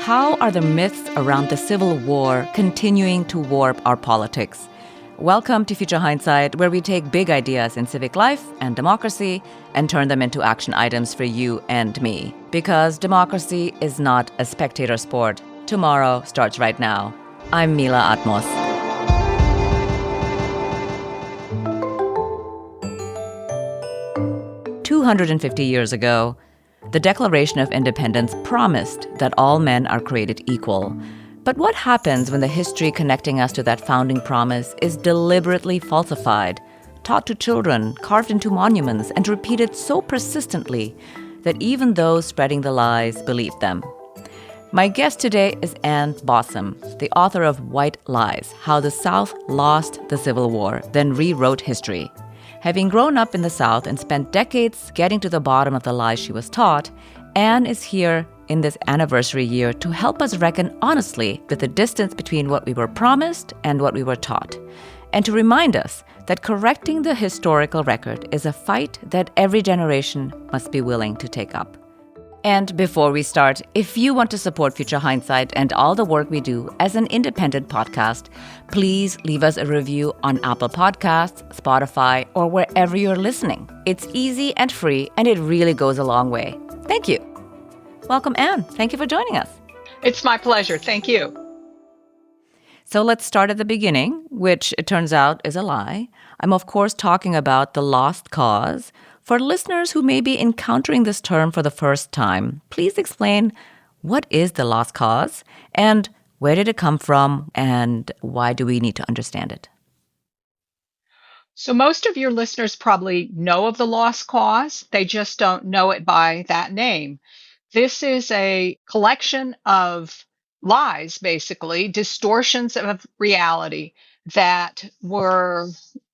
How are the myths around the Civil War continuing to warp our politics? Welcome to Future Hindsight, where we take big ideas in civic life and democracy and turn them into action items for you and me. Because democracy is not a spectator sport. Tomorrow starts right now. I'm Mila Atmos. "250 years ago, the Declaration of Independence promised that all men are created equal. But what happens when the history connecting us to that founding promise is deliberately falsified, taught to children, carved into monuments, and repeated so persistently that even those spreading the lies believe them? My guest today is Bausum, the author of White Lies: How the South Lost the Civil War, then Rewrote History. Having grown up in the South and spent decades getting to the bottom of the lies she was taught, Anne is here in this anniversary year to help us reckon honestly with the distance between what we were promised and what we were taught, and to remind us that correcting the historical record is a fight that every generation must be willing to take up. And before we start, if you want to support Future Hindsight and all the work we do as an independent podcast, please leave us a review on Apple Podcasts, Spotify, or wherever you're listening. It's easy and free, and it really goes a long way. Thank you. Welcome, Anne. Thank you for joining us. It's my pleasure. Thank you. So let's start at the beginning, which it turns out is a lie. I'm, of course, talking about the lost cause. For listeners who may be encountering this term for the first time, please explain what is the lost cause and where did it come from and why do we need to understand it? So most of your listeners probably know of the lost cause. They just don't know it by that name. This is a collection of lies, basically, distortions of reality that were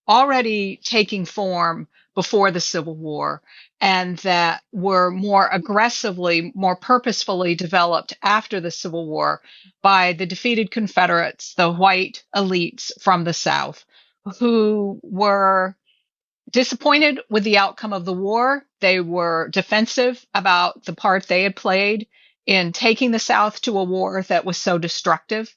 already taking form before the Civil War and that were more aggressively, more purposefully developed after the Civil War by the defeated Confederates, the white elites from the South, who were disappointed with the outcome of the war. They were defensive about the part they had played in taking the South to a war that was so destructive.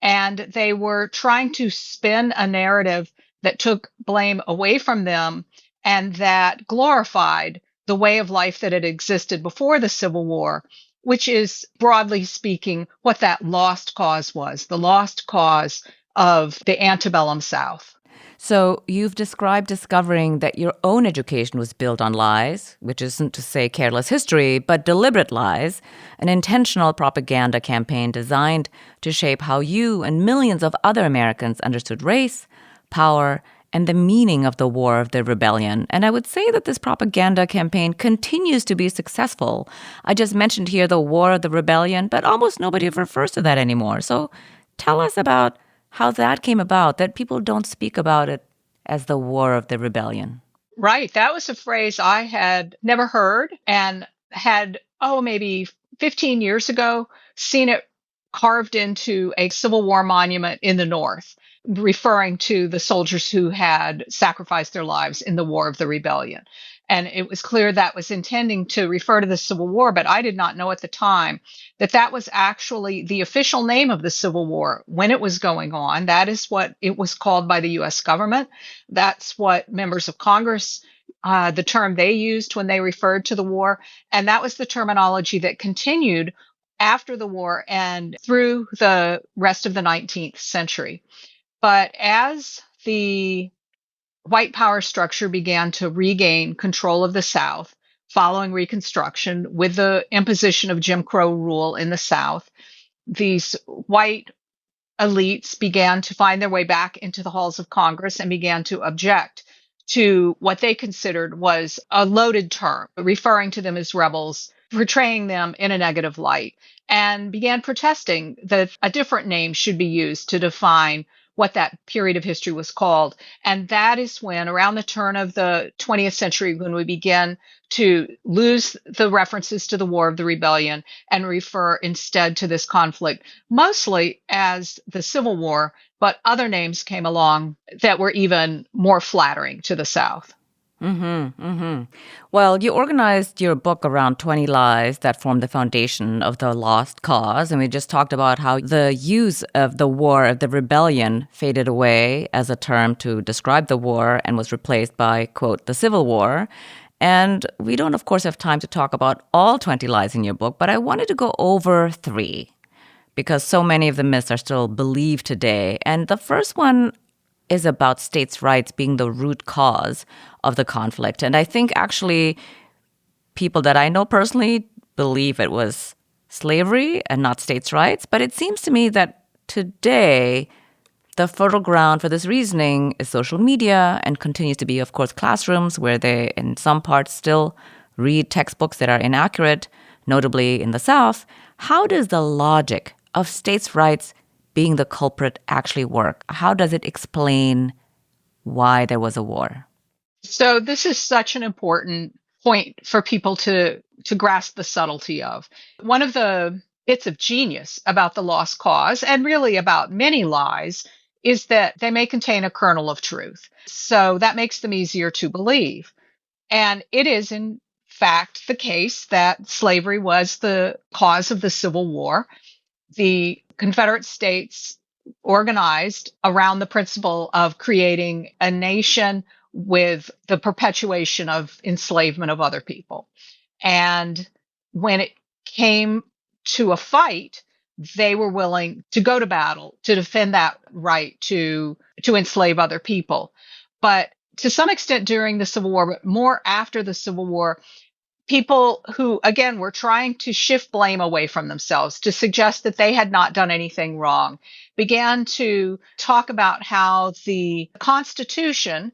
And they were trying to spin a narrative that took blame away from them and that glorified the way of life that had existed before the Civil War, which is, broadly speaking, what that lost cause was, the lost cause of the antebellum South. So you've described discovering that your own education was built on lies, which isn't to say careless history, but deliberate lies, an intentional propaganda campaign designed to shape how you and millions of other Americans understood race, power, and the meaning of the War of the Rebellion. And I would say that this propaganda campaign continues to be successful. I just mentioned here the War of the Rebellion, but almost nobody refers to that anymore. So tell us about how that came about, that people don't speak about it as the War of the Rebellion. Right. That was a phrase I had never heard and had, maybe 15 years ago, seen it carved into a Civil War monument in the North, referring to the soldiers who had sacrificed their lives in the War of the Rebellion. And it was clear that was intending to refer to the Civil War, but I did not know at the time that that was actually the official name of the Civil War when it was going on. That is what it was called by the U.S. government. That's what members of Congress, the term they used when they referred to the war. And that was the terminology that continued after the war and through the rest of the 19th century. But as the white power structure began to regain control of the South following Reconstruction with the imposition of Jim Crow rule in the South, these white elites began to find their way back into the halls of Congress and began to object to what they considered was a loaded term, referring to them as rebels, portraying them in a negative light, and began protesting that a different name should be used to define what that period of history was called. And that is when, around the turn of the 20th century, when we began to lose the references to the War of the Rebellion and refer instead to this conflict, mostly as the Civil War, but other names came along that were even more flattering to the South. Well, you organized your book around 20 lies that form the foundation of the lost cause. And we just talked about how the use of the war, of the rebellion, faded away as a term to describe the war and was replaced by, quote, the Civil War. And we don't, of course, have time to talk about all 20 lies in your book, but I wanted to go over three because so many of the myths are still believed today. And the first one is about states' rights being the root cause of the conflict. And I think actually people that I know personally believe it was slavery and not states' rights. But it seems to me that today the fertile ground for this reasoning is social media and continues to be, of course, classrooms where they, in some parts, still read textbooks that are inaccurate, notably in the South. How does the logic of states' rights being the culprit actually work? How does it explain why there was a war? So this is such an important point for people to grasp the subtlety of. One of the bits of genius about the lost cause, and really about many lies, is that they may contain a kernel of truth. So that makes them easier to believe. And it is, in fact, the case that slavery was the cause of the Civil War. The Confederate States organized around the principle of creating a nation with the perpetuation of enslavement of other people. And when it came to a fight, they were willing to go to battle to defend that right to enslave other people. But to some extent during the Civil War, but more after the Civil War, people who, again, were trying to shift blame away from themselves to suggest that they had not done anything wrong, began to talk about how the Constitution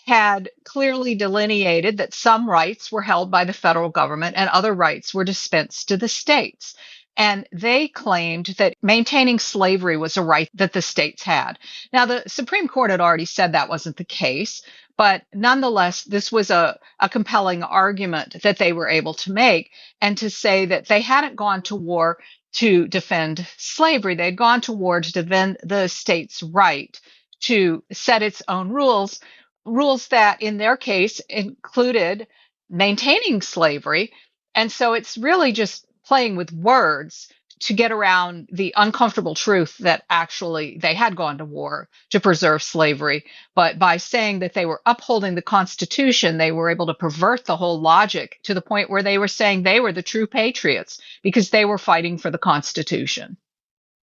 had clearly delineated that some rights were held by the federal government and other rights were dispensed to the states. And they claimed that maintaining slavery was a right that the states had. Now, the Supreme Court had already said that wasn't the case, but nonetheless, this was a compelling argument that they were able to make, and to say that they hadn't gone to war to defend slavery. They'd gone to war to defend the state's right to set its own rules, rules that in their case included maintaining slavery. And so it's really just playing with words to get around the uncomfortable truth that actually they had gone to war to preserve slavery. But by saying that they were upholding the Constitution, they were able to pervert the whole logic to the point where they were saying they were the true patriots because they were fighting for the Constitution.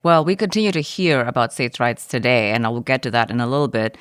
Well, we continue to hear about states' rights today, and I will get to that in a little bit.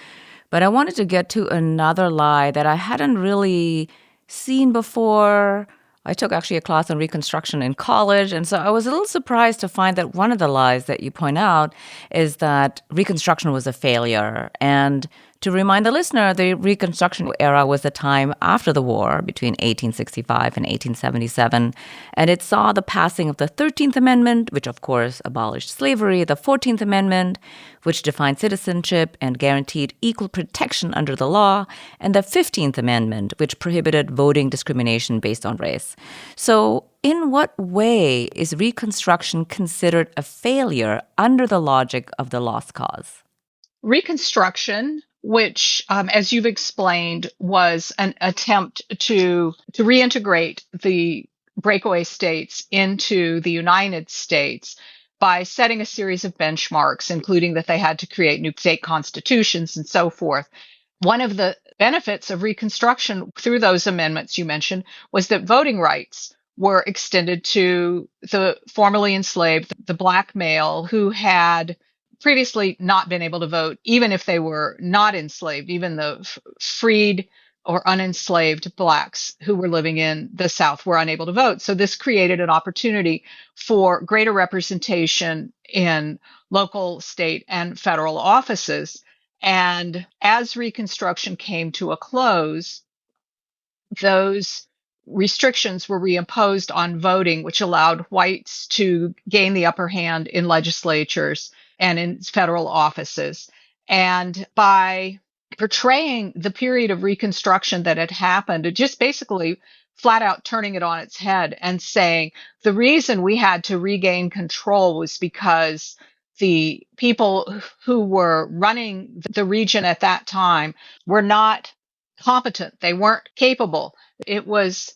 But I wanted to get to another lie that I hadn't really seen before. I took actually a class on Reconstruction in college, and so I was a little surprised to find that one of the lies that you point out is that Reconstruction was a failure. And to remind the listener, the Reconstruction era was the time after the war between 1865 and 1877, and it saw the passing of the 13th Amendment, which of course abolished slavery, the 14th Amendment, which defined citizenship and guaranteed equal protection under the law, and the 15th Amendment, which prohibited voting discrimination based on race. So, in what way is Reconstruction considered a failure under the logic of the lost cause? Reconstruction, which, as you've explained, was an attempt to reintegrate the breakaway states into the United States by setting a series of benchmarks, including that they had to create new state constitutions and so forth. One of the benefits of Reconstruction through those amendments you mentioned was that voting rights were extended to the formerly enslaved, the Black male who had previously not been able to vote, even if they were not enslaved, even the freed or unenslaved Blacks who were living in the South were unable to vote. So this created an opportunity for greater representation in local, state, and federal offices. And as Reconstruction came to a close, those restrictions were reimposed on voting, which allowed whites to gain the upper hand in legislatures and in federal offices. And by portraying the period of Reconstruction that had happened, it just basically flat out turning it on its head and saying the reason we had to regain control was because the people who were running the region at that time were not competent. They weren't capable. It was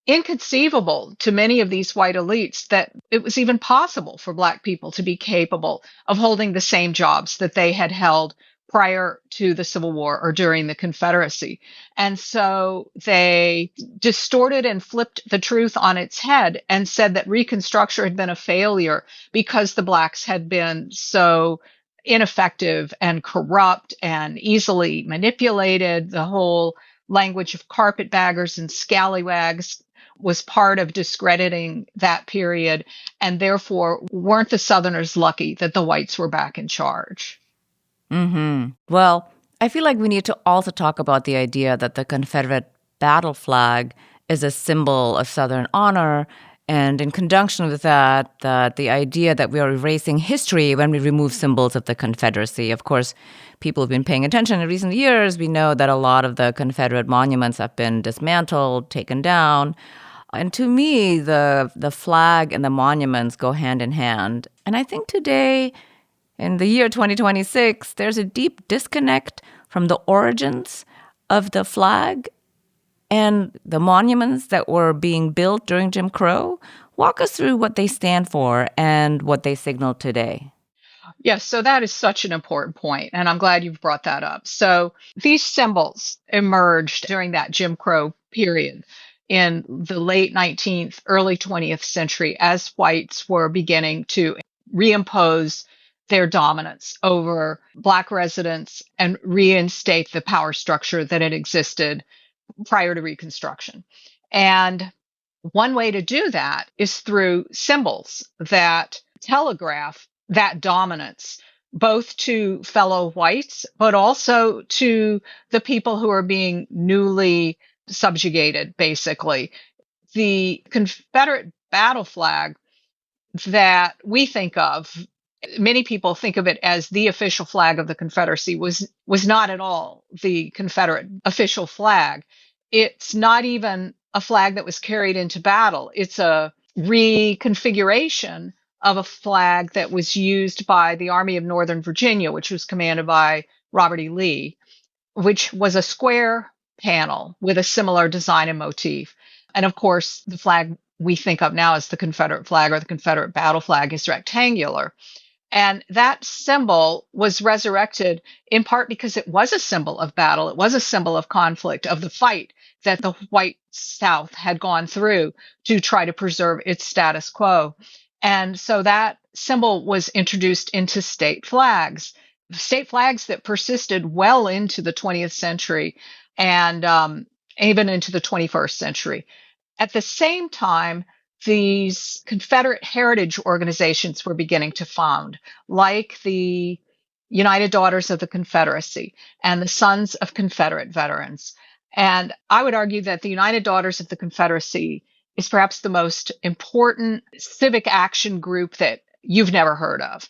inconceivable to many of these white elites that it was even possible for Black people to be capable of holding the same jobs that they had held prior to the Civil War or during the Confederacy. And so they distorted and flipped the truth on its head and said that Reconstruction had been a failure because the Blacks had been so ineffective and corrupt and easily manipulated. The whole language of carpetbaggers and scallywags was part of discrediting that period, and therefore weren't the Southerners lucky that the whites were back in charge. Well, I feel like we need to also talk about the idea that the Confederate battle flag is a symbol of Southern honor. And in conjunction with that, the idea that we are erasing history when we remove symbols of the Confederacy. Of course, people have been paying attention in recent years. We know that a lot of the Confederate monuments have been dismantled, taken down. And to me, the flag and the monuments go hand in hand. And I think today, in the year 2026, there's a deep disconnect from the origins of the flag and the monuments that were being built during Jim Crow. Walk us through what they stand for and what they signal today. Yes, so that is such an important point, and I'm glad you've brought that up. So these symbols emerged during that Jim Crow period in the late 19th, early 20th century as whites were beginning to reimpose their dominance over Black residents and reinstate the power structure that had existed prior to Reconstruction. And one way to do that is through symbols that telegraph that dominance, both to fellow whites, but also to the people who are being newly subjugated, basically. The Confederate battle flag that we think of, many people think of it as the official flag of the Confederacy, was not at all the Confederate official flag. It's not even a flag that was carried into battle. It's a reconfiguration of a flag that was used by the Army of Northern Virginia, which was commanded by Robert E. Lee, which was a square panel with a similar design and motif. And of course, the flag we think of now as the Confederate flag or the Confederate battle flag is rectangular. And that symbol was resurrected in part because it was a symbol of battle. It was a symbol of conflict, of the fight that the white South had gone through to try to preserve its status quo. And so that symbol was introduced into state flags that persisted well into the 20th century and even into the 21st century. At the same time, these Confederate heritage organizations were beginning to found, like the United Daughters of the Confederacy and the Sons of Confederate Veterans. And I would argue that the United Daughters of the Confederacy is perhaps the most important civic action group that you've never heard of.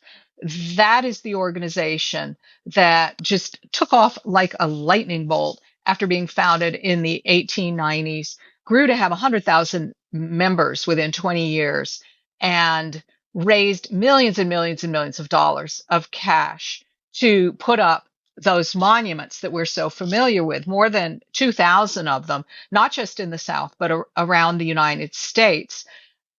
That is the organization that just took off like a lightning bolt after being founded in the 1890s, grew to have 100,000 members within 20 years, and raised millions and millions and millions of dollars of cash to put up those monuments that we're so familiar with, more than 2,000 of them, not just in the South, but around the United States.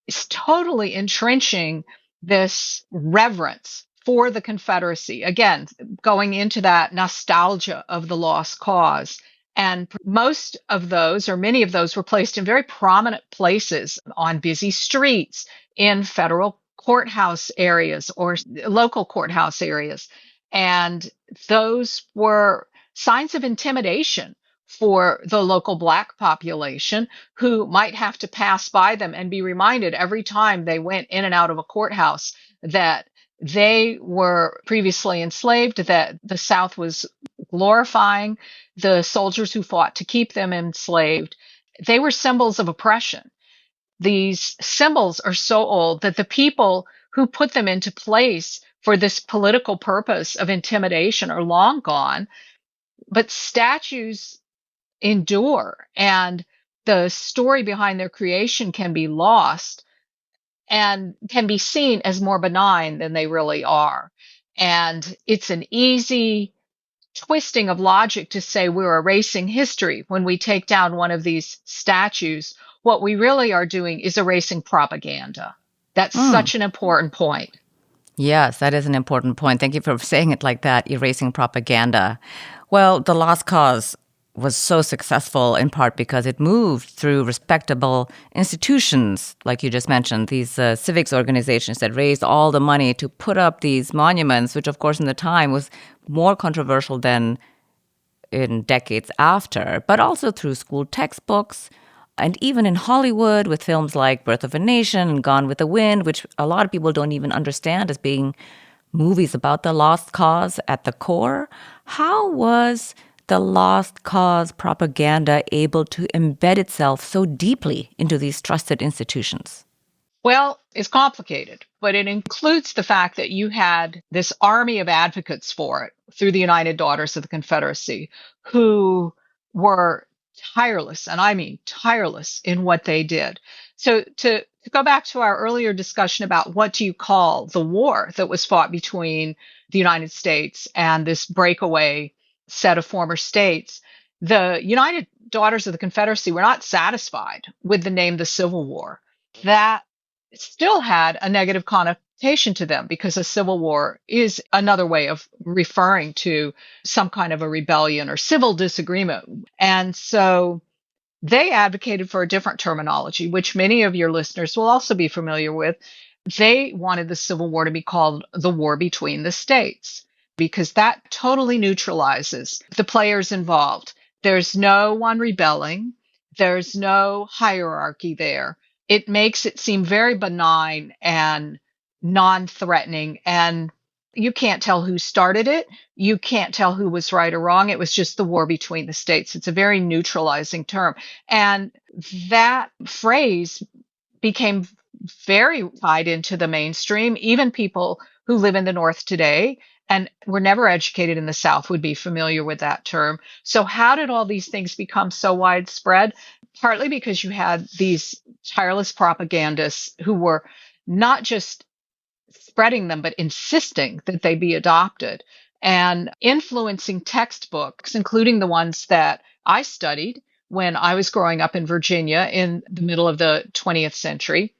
It's totally entrenching this reverence for the Confederacy. Again, going into that nostalgia of the lost cause. And most of those, or many of those, were placed in very prominent places on busy streets, in federal courthouse areas or local courthouse areas. And those were signs of intimidation for the local Black population, who might have to pass by them and be reminded every time they went in and out of a courthouse that they were previously enslaved, that the South was glorifying the soldiers who fought to keep them enslaved. They were symbols of oppression. These symbols are so old that the people who put them into place for this political purpose of intimidation are long gone, but statues endure, and the story behind their creation can be lost and can be seen as more benign than they really are. And it's an easy twisting of logic to say we're erasing history when we take down one of these statues. What we really are doing is erasing propaganda. That's such an important point. Yes, that is an important point. Thank you for saying it like that, erasing propaganda. Well, the Lost Cause was so successful in part because it moved through respectable institutions, like you just mentioned, these civics organizations that raised all the money to put up these monuments, which, of course, in the time was more controversial than in decades after, but also through school textbooks and even in Hollywood with films like Birth of a Nation and Gone with the Wind, which a lot of people don't even understand as being movies about the lost cause at the core. How was the lost cause propaganda able to embed itself so deeply into these trusted institutions? Well, it's complicated, but it includes the fact that you had this army of advocates for it through the United Daughters of the Confederacy who were tireless, and I mean tireless in what they did. So to go back to our earlier discussion about what do you call the war that was fought between the United States and this breakaway set of former states, the United Daughters of the Confederacy were not satisfied with the name the Civil War. That still had a negative connotation to them because a civil war is another way of referring to some kind of a rebellion or civil disagreement. And so they advocated for a different terminology, which many of your listeners will also be familiar with. They wanted the Civil War to be called the war between the states because that totally neutralizes the players involved. There's no one rebelling. There's no hierarchy there. It makes it seem very benign and non-threatening, and you can't tell who started it. You can't tell who was right or wrong. It was just the war between the states. It's a very neutralizing term. And that phrase became very tied into the mainstream. Even people who live in the North today and were never educated in the South would be familiar with that term. So how did all these things become so widespread? Partly because you had these tireless propagandists who were not just spreading them, but insisting that they be adopted and influencing textbooks, including the ones that I studied when I was growing up in Virginia in the middle of the 20th century.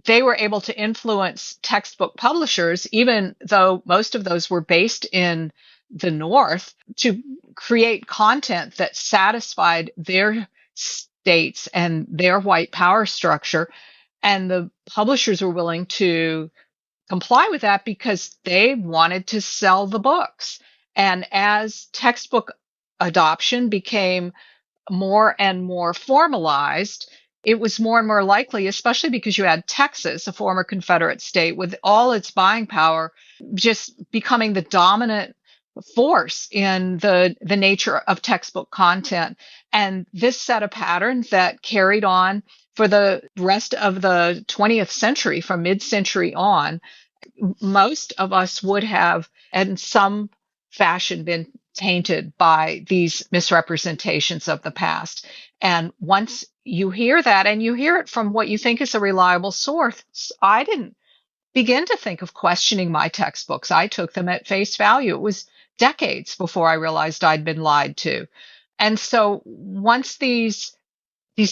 They were able to influence textbook publishers, even though most of those were based in the North, to create content that satisfied their states and their white power structure. And the publishers were willing to comply with that because they wanted to sell the books. And as textbook adoption became more and more formalized, it was more and more likely, especially because you had Texas, a former Confederate state, with all its buying power, just becoming the dominant force in the nature of textbook content. And this set a pattern that carried on for the rest of the 20th century, from mid-century on. Most of us would have, in some fashion, been tainted by these misrepresentations of the past. And once you hear that, and you hear it from what you think is a reliable source, I didn't begin to think of questioning my textbooks. I took them at face value. It was decades before I realized I'd been lied to. And so once these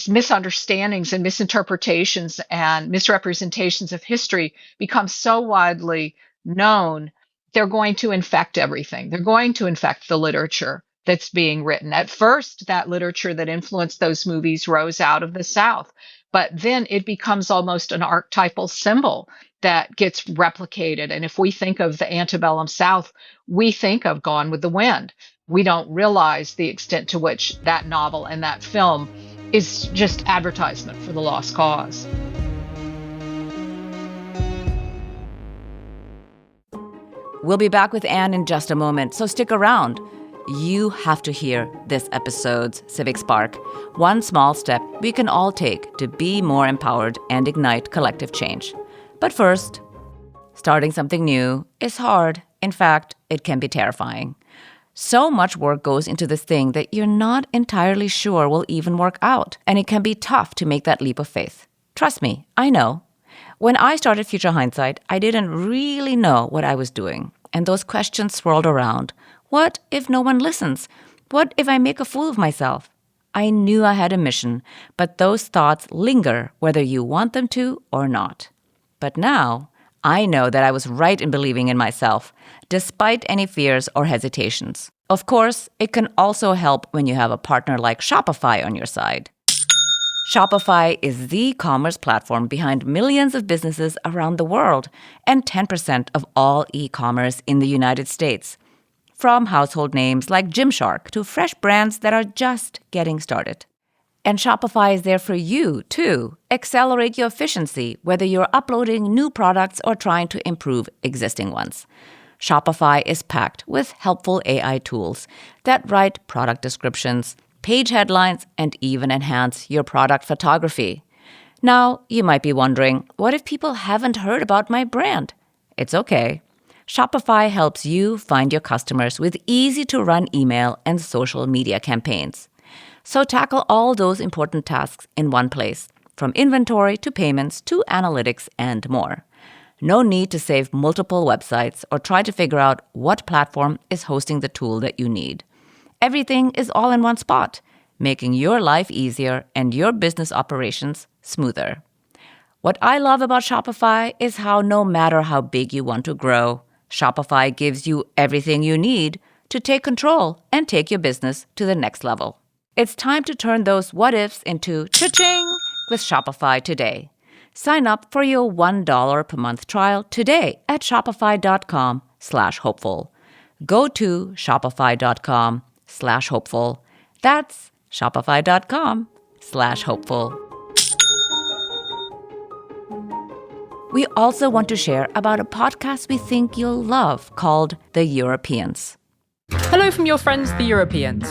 misunderstandings and misinterpretations and misrepresentations of history become so widely known, they're going to infect everything. They're going to infect the literature that's being written. At first, that literature that influenced those movies rose out of the South, but then it becomes almost an archetypal symbol that gets replicated. And if we think of the antebellum South, we think of Gone with the Wind. We don't realize the extent to which that novel and that film is just advertisement for the lost cause. We'll be back with Anne in just a moment, so stick around. You have to hear this episode's Civic Spark, one small step we can all take to be more empowered and ignite collective change. But first, starting something new is hard. In fact, it can be terrifying. So much work goes into this thing that you're not entirely sure will even work out, and it can be tough to make that leap of faith. Trust me, I know. When I started Future Hindsight, I didn't really know what I was doing, and those questions swirled around. What if no one listens? What if I make a fool of myself? I knew I had a mission, but those thoughts linger whether you want them to or not. But now, I know that I was right in believing in myself, despite any fears or hesitations. Of course, it can also help when you have a partner like Shopify on your side. Shopify is the commerce platform behind millions of businesses around the world and 10% of all e-commerce in the United States. From household names like Gymshark to fresh brands that are just getting started. And Shopify is there for you, too. Accelerate your efficiency, whether you're uploading new products or trying to improve existing ones. Shopify is packed with helpful AI tools that write product descriptions, page headlines, and even enhance your product photography. Now, you might be wondering, what if people haven't heard about my brand? It's okay. Shopify helps you find your customers with easy-to-run email and social media campaigns. So tackle all those important tasks in one place, from inventory to payments to analytics and more. No need to save multiple websites or try to figure out what platform is hosting the tool that you need. Everything is all in one spot, making your life easier and your business operations smoother. What I love about Shopify is how no matter how big you want to grow, Shopify gives you everything you need to take control and take your business to the next level. It's time to turn those what-ifs into cha-ching with Shopify today. Sign up for your $1 per month trial today at shopify.com/hopeful. Go to shopify.com/hopeful. That's shopify.com/hopeful. We also want to share about a podcast we think you'll love called The Europeans. Hello from your friends, the Europeans.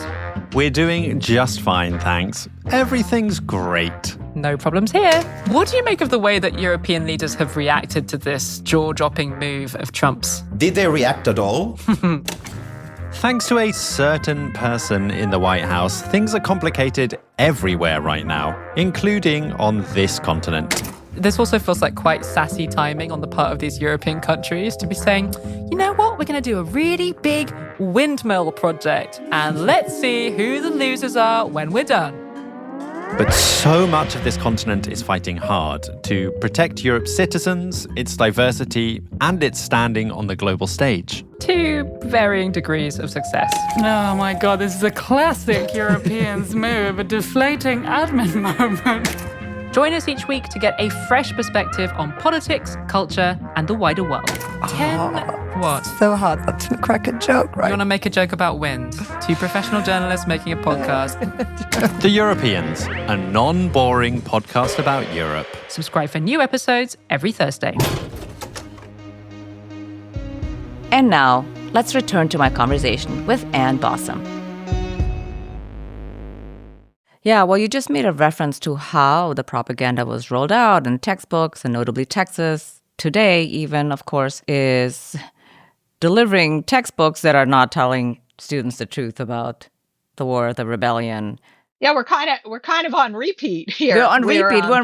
We're doing just fine, thanks. Everything's great. No problems here. What do you make of the way that European leaders have reacted to this jaw-dropping move of Trump's? Did they react at all? Thanks to a certain person in the White House, things are complicated everywhere right now, including on this continent. This also feels like quite sassy timing on the part of these European countries to be saying, you know what, we're going to do a really big windmill project, and let's see who the losers are when we're done. But so much of this continent is fighting hard to protect Europe's citizens, its diversity, and its standing on the global stage. To varying degrees of success. Oh my god, this is a classic Europeans move, a deflating admin moment. Join us each week to get a fresh perspective on politics, culture, and the wider world. What? So hard not to crack a joke, right? You want to make a joke about wind? Two professional journalists making a podcast. The Europeans, a non-boring podcast about Europe. Subscribe for new episodes every Thursday. And now, let's return to my conversation with Ann Bausum. Yeah, well, you just made a reference to how the propaganda was rolled out in textbooks, and notably Texas today even, of course, is delivering textbooks that are not telling students the truth about the war, the rebellion. Yeah, we're kind of on repeat here. We're on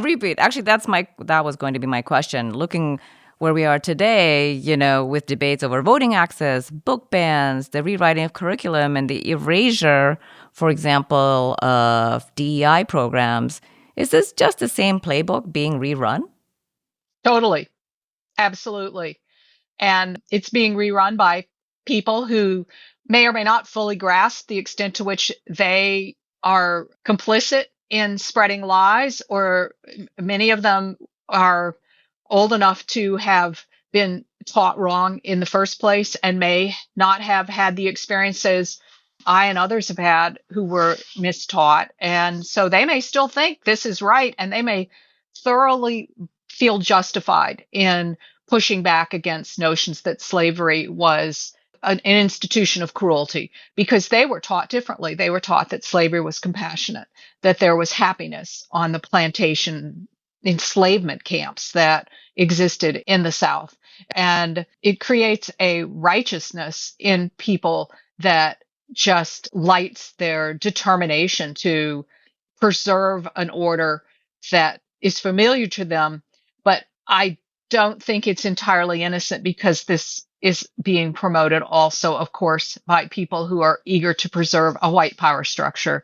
repeat. Actually, that was going to be my question. Looking where we are today, with debates over voting access, book bans, the rewriting of curriculum, and the erasure, for example, of DEI programs. Is this just the same playbook being rerun? Totally. Absolutely. And it's being rerun by people who may or may not fully grasp the extent to which they are complicit in spreading lies, or many of them are old enough to have been taught wrong in the first place and may not have had the experiences I and others have had who were mistaught. And so they may still think this is right, and they may thoroughly feel justified in pushing back against notions that slavery was an institution of cruelty, because they were taught differently. They were taught that slavery was compassionate, that there was happiness on the plantation enslavement camps that existed in the South. And it creates a righteousness in people that just lights their determination to preserve an order that is familiar to them. But I don't think it's entirely innocent because this is being promoted also, of course, by people who are eager to preserve a white power structure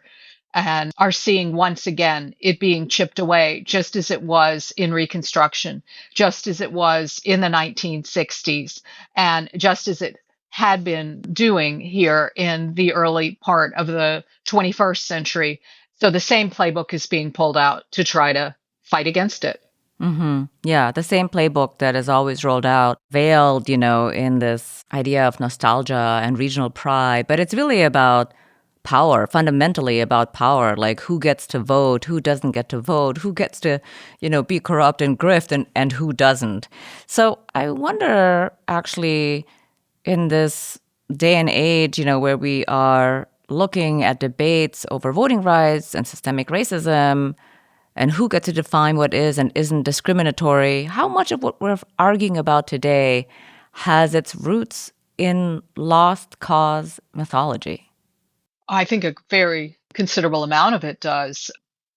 and are seeing once again it being chipped away, just as it was in Reconstruction, just as it was in the 1960s, and just as it had been doing here in the early part of the 21st century. So the same playbook is being pulled out to try to fight against it. Yeah, the same playbook that is always rolled out, veiled, in this idea of nostalgia and regional pride. But it's really about power, fundamentally about power, like who gets to vote, who doesn't get to vote, who gets to, be corrupt and grift, and who doesn't. So I wonder, actually, in this day and age, where we are looking at debates over voting rights and systemic racism, and who gets to define what is and isn't discriminatory, how much of what we're arguing about today has its roots in lost cause mythology? I think a very considerable amount of it does.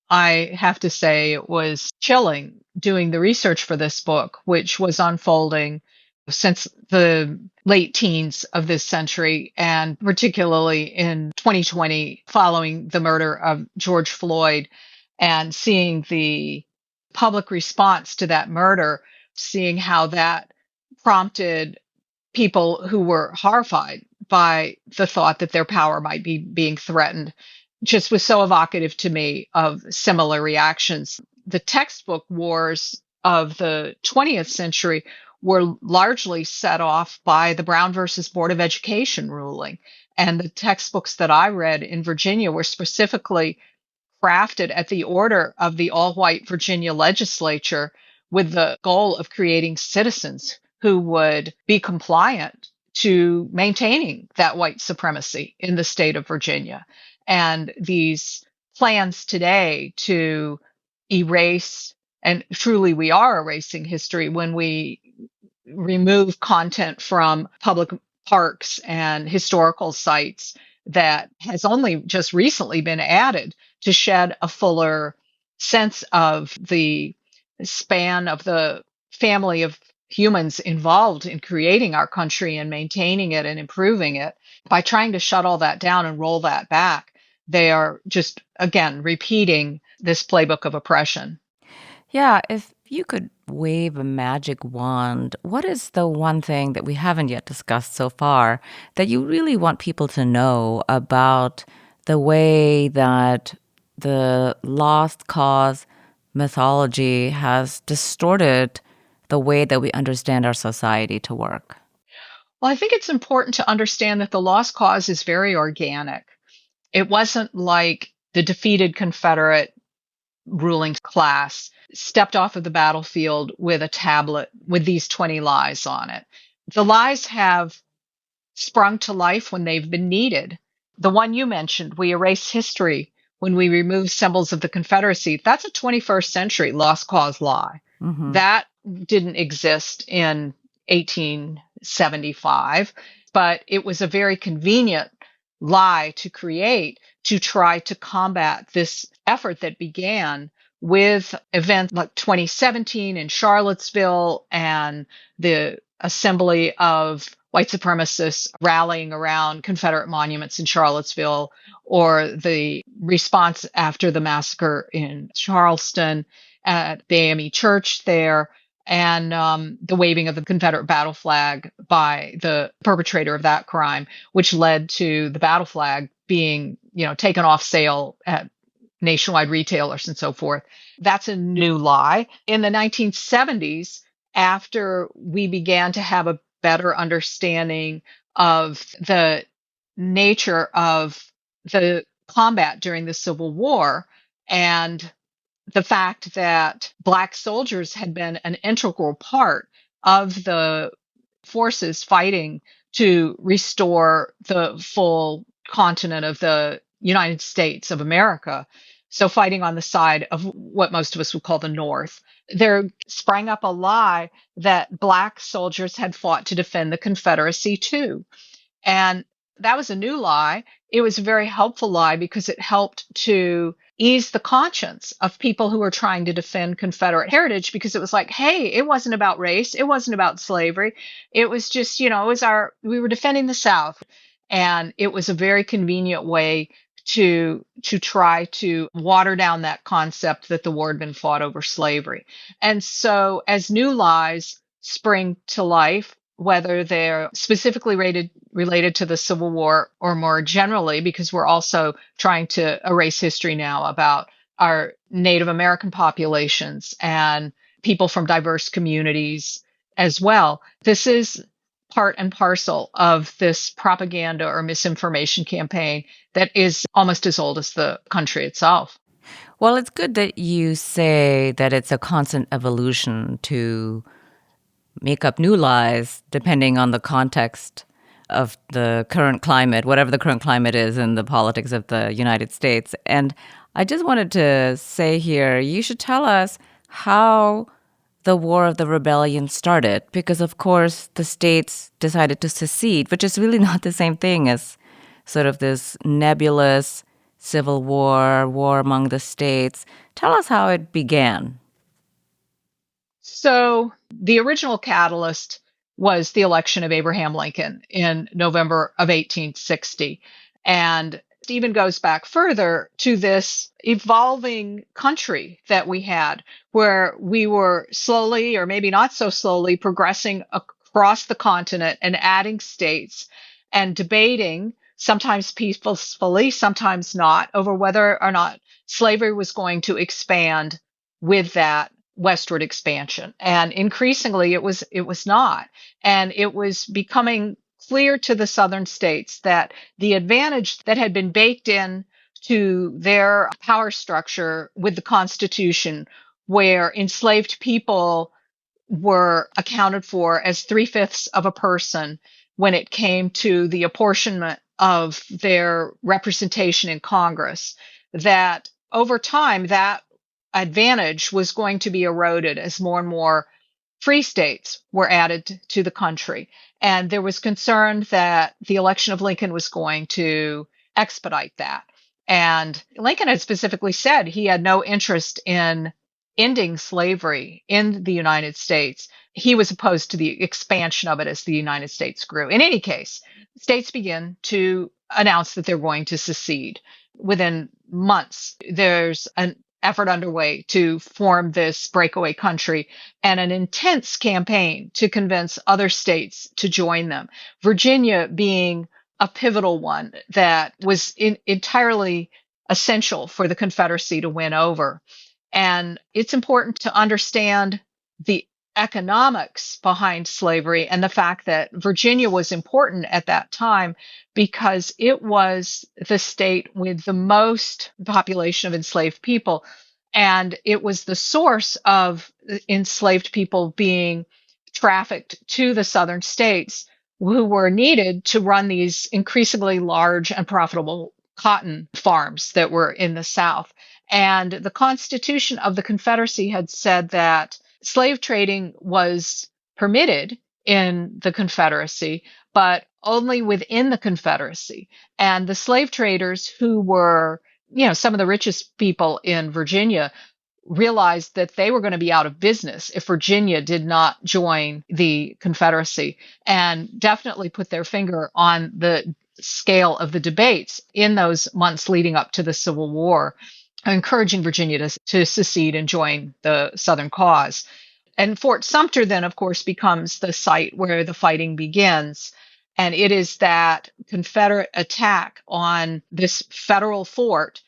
I have to say it was chilling doing the research for this book, which was unfolding since the late teens of this century, and particularly in 2020, following the murder of George Floyd, and seeing the public response to that murder, seeing how that prompted people who were horrified by the thought that their power might be being threatened, just was so evocative to me of similar reactions. The textbook wars of the 20th century were largely set off by the Brown versus Board of Education ruling. And the textbooks that I read in Virginia were specifically crafted at the order of the all-white Virginia legislature with the goal of creating citizens who would be compliant to maintaining that white supremacy in the state of Virginia. And these plans today to erase, and truly we are erasing history when we remove content from public parks and historical sites that has only just recently been added to shed a fuller sense of the span of the family of humans involved in creating our country and maintaining it and improving it. By trying to shut all that down and roll that back, they are just, again, repeating this playbook of oppression. Yeah, if you could wave a magic wand, what is the one thing that we haven't yet discussed so far that you really want people to know about the way that the lost cause mythology has distorted the way that we understand our society to work? Well, I think it's important to understand that the lost cause is very organic. It wasn't like the defeated Confederate ruling class stepped off of the battlefield with a tablet with these 20 lies on it. The lies have sprung to life when they've been needed. The one you mentioned, we erase history when we remove symbols of the Confederacy, that's a 21st century lost cause lie. That didn't exist in 1875, but it was a very convenient lie to create to try to combat this effort that began with events like 2017 in Charlottesville and the assembly of white supremacists rallying around Confederate monuments in Charlottesville, or the response after the massacre in Charleston at the AME church there, and the waving of the Confederate battle flag by the perpetrator of that crime, which led to the battle flag being, taken off sale at nationwide retailers and so forth. That's a new lie. In the 1970s, after we began to have a better understanding of the nature of the combat during the Civil War and the fact that Black soldiers had been an integral part of the forces fighting to restore the full continent of the United States of America. So fighting on the side of what most of us would call the North. There sprang up a lie that Black soldiers had fought to defend the Confederacy too. And that was a new lie. It was a very helpful lie because it helped to ease the conscience of people who were trying to defend Confederate heritage, because it was like, hey, it wasn't about race. It wasn't about slavery. It was just, we were defending the South. And it was a very convenient way to try to water down that concept that the war had been fought over slavery. And so as new lies spring to life, whether they're specifically related to the Civil War or more generally, because we're also trying to erase history now about our Native American populations and people from diverse communities as well. This is part and parcel of this propaganda or misinformation campaign that is almost as old as the country itself. Well, it's good that you say that it's a constant evolution to make up new lies depending on the context of the current climate, whatever the current climate is in the politics of the United States. And I just wanted to say here, you should tell us how the War of the Rebellion started, because of course the states decided to secede, which is really not the same thing as sort of this nebulous civil war among the states. Tell us how it began. So the original catalyst was the election of Abraham Lincoln in November of 1860. And it even goes back further to this evolving country that we had, where we were slowly, or maybe not so slowly, progressing across the continent and adding states and debating, sometimes peacefully, sometimes not, over whether or not slavery was going to expand with that westward expansion. And increasingly it was not. And it was becoming clear to the southern states that the advantage that had been baked in to their power structure with the Constitution, where enslaved people were accounted for as 3/5 of a person when it came to the apportionment of their representation in Congress, that over time that advantage was going to be eroded as more and more free states were added to the country. And there was concern that the election of Lincoln was going to expedite that. And Lincoln had specifically said he had no interest in ending slavery in the United States. He was opposed to the expansion of it as the United States grew. In any case, states began to announce that they're going to secede. Within months, there's an effort underway to form this breakaway country and an intense campaign to convince other states to join them. Virginia being a pivotal one that was entirely essential for the Confederacy to win over. And it's important to understand the economics behind slavery and the fact that Virginia was important at that time because it was the state with the most population of enslaved people. And it was the source of enslaved people being trafficked to the southern states who were needed to run these increasingly large and profitable cotton farms that were in the South. And the Constitution of the Confederacy had said that slave trading was permitted in the Confederacy, but only within the Confederacy. And the slave traders who were, some of the richest people in Virginia realized that they were going to be out of business if Virginia did not join the Confederacy, and definitely put their finger on the scale of the debates in those months leading up to the Civil War, encouraging Virginia to secede and join the Southern cause. And Fort Sumter then, of course, becomes the site where the fighting begins. And it is that Confederate attack on this federal fort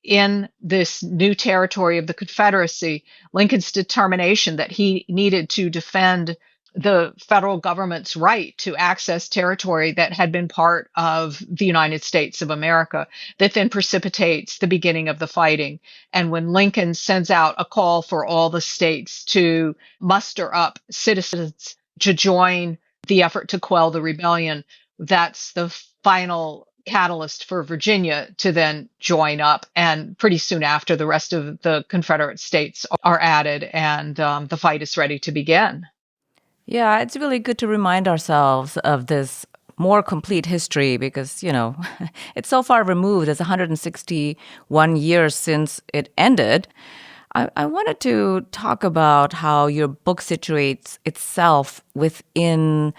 in this new territory of the Confederacy, Lincoln's determination that he needed to defend the federal government's right to access territory that had been part of the United States of America, that then precipitates the beginning of the fighting. And when Lincoln sends out a call for all the states to muster up citizens to join the effort to quell the rebellion, that's the final catalyst for Virginia to then join up. And pretty soon after, the rest of the Confederate states are added, and the fight is ready to begin. Yeah, it's really good to remind ourselves of this more complete history because, it's so far removed. It's 161 years since it ended. I wanted to talk about how your book situates itself within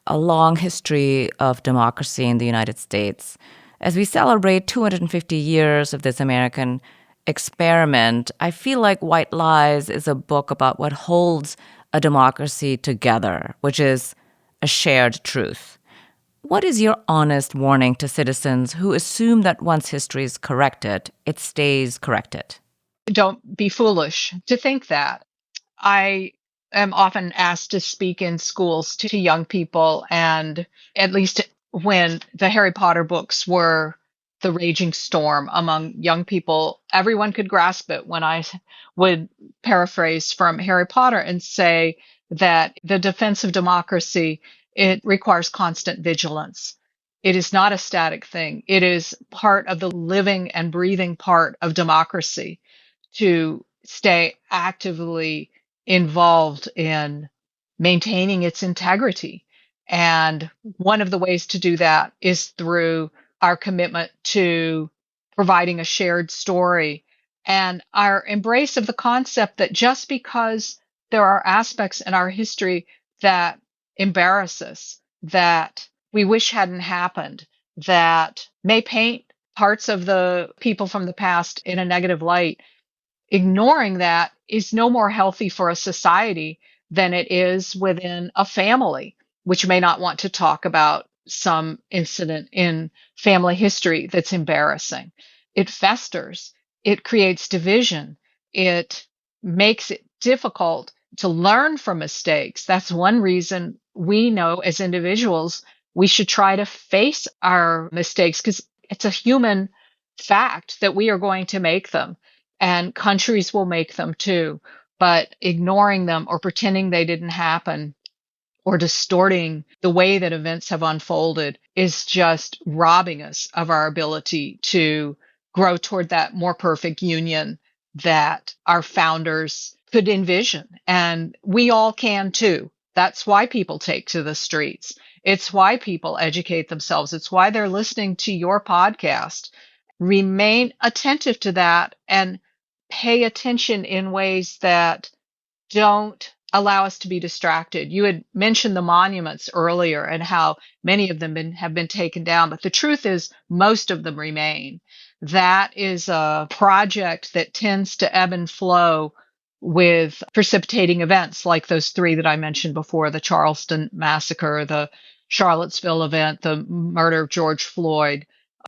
a long history of democracy in the United States. As we celebrate 250 years of this American experiment, I feel like White Lies is a book about what holds a democracy together, which is a shared truth. What is your honest warning to citizens who assume that once history is corrected, it stays corrected? Don't be foolish to think that. I am often asked to speak in schools to young people, and at least when the Harry Potter books were the raging storm among young people, everyone could grasp it when I would paraphrase from Harry Potter and say that the defense of democracy, it requires constant vigilance. It is not a static thing. It is part of the living and breathing part of democracy to stay actively involved in maintaining its integrity. And one of the ways to do that is through our commitment to providing a shared story and our embrace of the concept that just because there are aspects in our history that embarrass us, that we wish hadn't happened, that may paint parts of the people from the past in a negative light, ignoring that is no more healthy for a society than it is within a family, which may not want to talk about some incident in family history that's embarrassing. It festers, it creates division, it makes it difficult to learn from mistakes. That's one reason we know as individuals we should try to face our mistakes, because it's a human fact that we are going to make them. And countries will make them too. But ignoring them or pretending they didn't happen or distorting the way that events have unfolded is just robbing us of our ability to grow toward that more perfect union that our founders could envision. And we all can too. That's why people take to the streets. It's why people educate themselves. It's why they're listening to your podcast. Remain attentive to that and pay attention in ways that don't allow us to be distracted. You had mentioned the monuments earlier and how many of them have been taken down, but the truth is most of them remain. That is a project that tends to ebb and flow with precipitating events like those three that I mentioned before, the Charleston massacre, the Charlottesville event, the murder of George Floyd.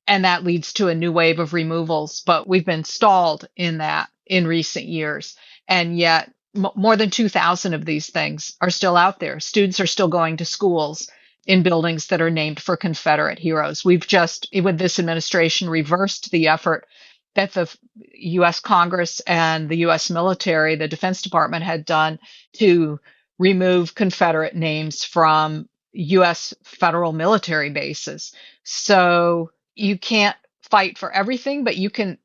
And that leads to a new wave of removals. But we've been stalled in that in recent years. And yet more than 2,000 of these things are still out there. Students are still going to schools in buildings that are named for Confederate heroes. We've just, with this administration, reversed the effort that the U.S. Congress and the U.S. military, the Defense Department, had done to remove Confederate names from U.S. federal military bases. So you can't fight for everything, but you can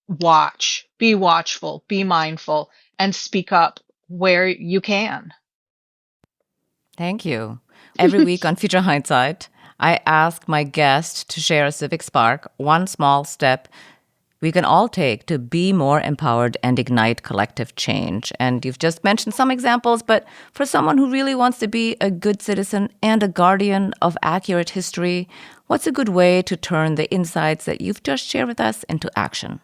watch, be watchful, be mindful, and speak up where you can. Thank you. Every week on Future Hindsight, I ask my guest to share a civic spark, one small step we can all take to be more empowered and ignite collective change. And you've just mentioned some examples, but for someone who really wants to be a good citizen and a guardian of accurate history, what's a good way to turn the insights that you've just shared with us into action?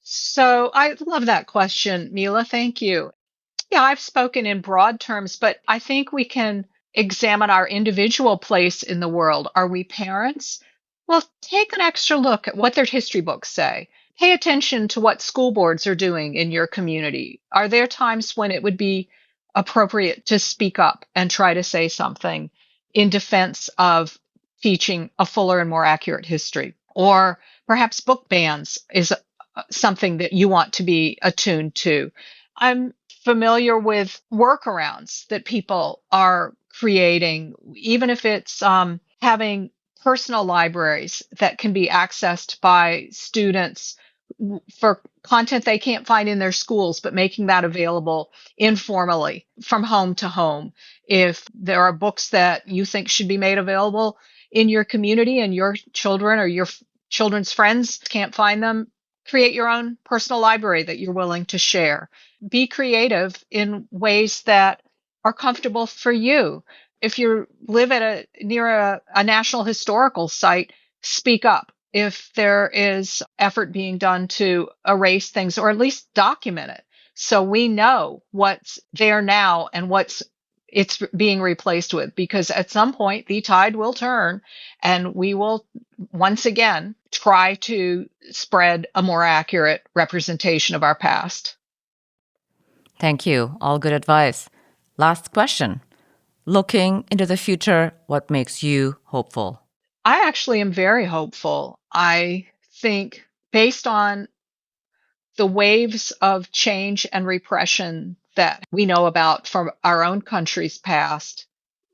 So I love that question, Mila. Thank you. Yeah, I've spoken in broad terms, but I think we can examine our individual place in the world. Are we parents? Well, take an extra look at what their history books say. Pay attention to what school boards are doing in your community. Are there times when it would be appropriate to speak up and try to say something in defense of teaching a fuller and more accurate history? Or perhaps book bans is something that you want to be attuned to. I'm familiar with workarounds that people are creating, even if it's having personal libraries that can be accessed by students for content they can't find in their schools, but making that available informally from home to home. If there are books that you think should be made available, in your community and your children or your children's friends can't find them, create your own personal library that you're willing to share. Be creative in ways that are comfortable for you. If you live at near a national historical site, speak up. If there is effort being done to erase things or at least document it so we know what's there now and it's being replaced with, because at some point the tide will turn and we will once again try to spread a more accurate representation of our past. Thank you. All good advice. Last question. Looking into the future, what makes you hopeful? I actually am very hopeful. I think based on the waves of change and repression that we know about from our own country's past,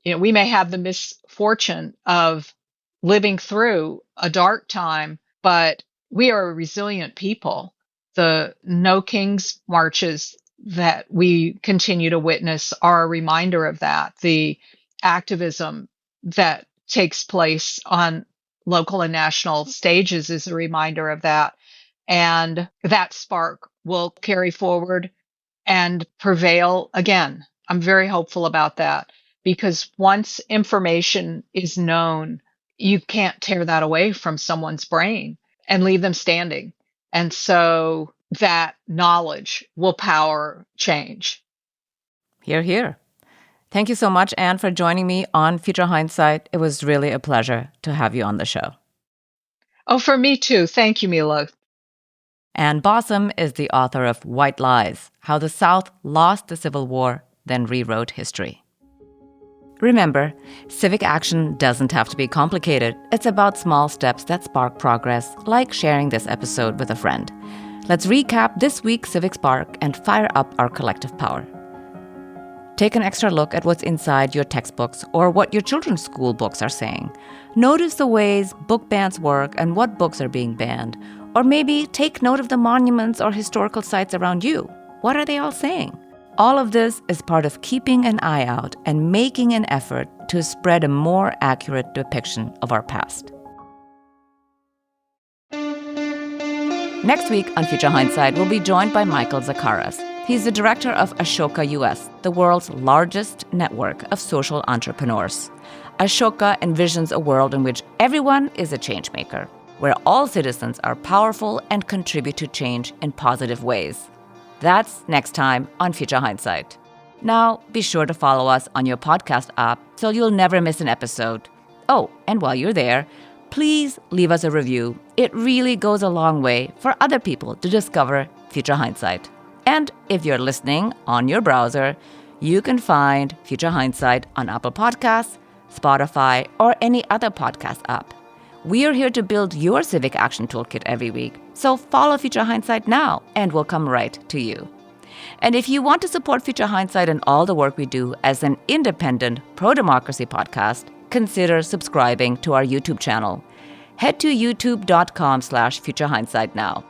we may have the misfortune of living through a dark time, but we are a resilient people. The No Kings marches that we continue to witness are a reminder of that. The activism that takes place on local and national stages is a reminder of that. And that spark will carry forward and prevail again. I'm very hopeful about that because once information is known, you can't tear that away from someone's brain and leave them standing. And so that knowledge will power change. Hear, hear. Thank you so much, Anne, for joining me on Future Hindsight. It was really a pleasure to have you on the show. Oh, for me too. Thank you, Mila. Anne Bausum is the author of White Lies: How the South Lost the Civil War, Then Rewrote History. Remember, civic action doesn't have to be complicated. It's about small steps that spark progress, like sharing this episode with a friend. Let's recap this week's Civic Spark and fire up our collective power. Take an extra look at what's inside your textbooks or what your children's school books are saying. Notice the ways book bans work and what books are being banned. Or maybe take note of the monuments or historical sites around you. What are they all saying? All of this is part of keeping an eye out and making an effort to spread a more accurate depiction of our past. Next week on Future Hindsight, we'll be joined by Michael Zakaras. He's the director of Ashoka US, the world's largest network of social entrepreneurs. Ashoka envisions a world in which everyone is a changemaker, where all citizens are powerful and contribute to change in positive ways. That's next time on Future Hindsight. Now, be sure to follow us on your podcast app so you'll never miss an episode. Oh, and while you're there, please leave us a review. It really goes a long way for other people to discover Future Hindsight. And if you're listening on your browser, you can find Future Hindsight on Apple Podcasts, Spotify, or any other podcast app. We are here to build your civic action toolkit every week, so follow Future Hindsight now and we'll come right to you. And if you want to support Future Hindsight and all the work we do as an independent pro-democracy podcast, consider subscribing to our YouTube channel. Head to youtube.com/Future Hindsight now.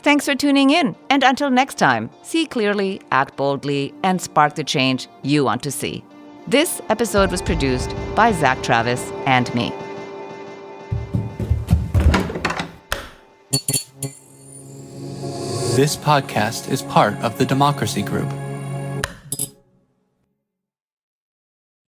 Thanks for tuning in, and until next time, see clearly, act boldly, and spark the change you want to see. This episode was produced by Zack, Travis, and me. This podcast is part of the Democracy Group,